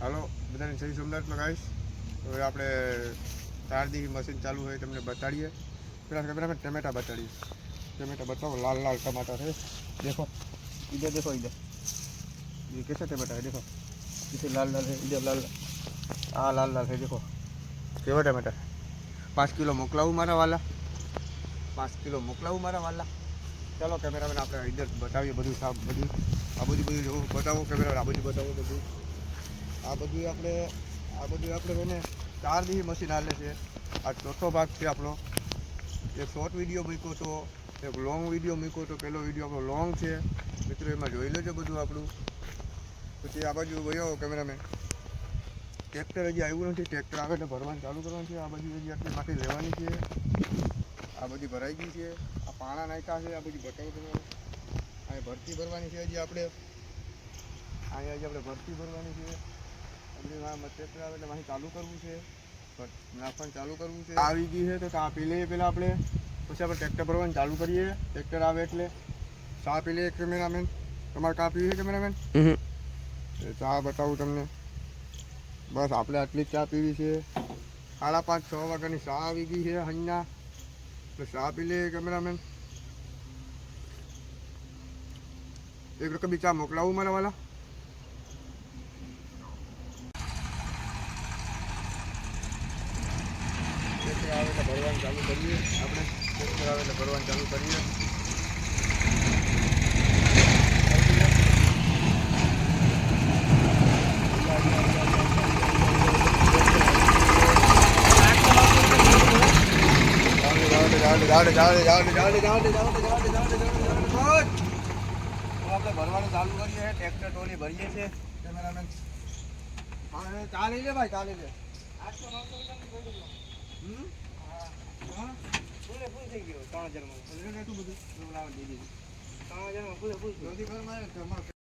હાલો બધાને જય સોમનાથ લગાવીશ. હવે આપણે 4 દી મશીન ચાલુ હોય તમને બતાડીએ. પેલા કેમેરામેન ટમેટા બતાડીએ. टमाटर बताओ, लाल लाल टमाटर है, देखो इधर, देखो इधर, ये कैसे टमाटर है, देखो इसे लाल लाल है, इधर लाल हाँ लाल लाल है, देखो केवा टमाटर 5 किलो मोकलावू मारा वाला, 5 किलो मोकलावू मारा वाला. चलो कैमरामैन આપણે इधर बताइए બધું સાફ બધું આ બધું જો બતાવો કેમેરા આ બધું બતાવો બધું આ બધું આપણે એને 4 દી મશીન હાલે છે. આ ચોથો ભાગ છે આપણો. એક શોર્ટ વિડીયો મૂક્યો તો, એક લોંગ વિડીયો મૂક્યો તો. પહેલો વિડીયો આપણો લોંગ છે મિત્રો, એમાં જોઈ લેજો બધું આપણું. પછી આ બાજુ ગયો કેમેરામેન, ટ્રેક્ટર હજી આવ્યું નથી, ટ્રેક્ટર આવે એટલે ભરવાનું ચાલુ કરવાનું છે. આ બાજુ હજી આટલી માટી લેવાની છે, આ બધી ભરાઈ ગઈ છે. આ પાણા નાખ્યા છે, આ બધી બતાવો તમે. અહીં ભરતી ભરવાની છે હજી આપણે, અહીંયા હજી આપણે ભરતી ભરવાની છે. ટ્રેક્ટર આવે એટલે અહીં ચાલુ કરવું છે, નાખવાનું ચાલુ કરવું છે. આવી ગઈ છે તો ચા પી લઈએ પહેલાં આપણે, પછી આપણે ટ્રેક્ટર ભરવાનું ચાલુ કરીએ. ટ્રેક્ટર આવે એટલે ચા પી લઈએ. કેમેરામેન તમારે ચા પીવી છે કેમેરામેન? ચા બતાવું તમને. બસ આપણે આટલી જ ચા પીવી છે. 5:30-6 વાગ્યાની ચા આવી ગઈ છે અહીંયા, તો ચા પી લઈએ કેમેરામેન. એક રકમ બી ચા મોકલાવું મારા વાલા. ટ્રેક્ટર આવે એટલે ભરવાનું ચાલુ કરીએ આપણે. ટ્રેક્ટર આવે એટલે ભરવાનું ચાલુ કરીએ. આપણે ભરવાનું ચાલુ કરીએ. ટ્રેક્ટર ટોલી ભરીએ છીએ કેમેરામેન. હા ચા લઈ લે ભાઈ, ચા લઈ લે. 800 ફૂલ થઈ ગયો 3000 માં. એટલું બધું 3000 માં ફૂલ.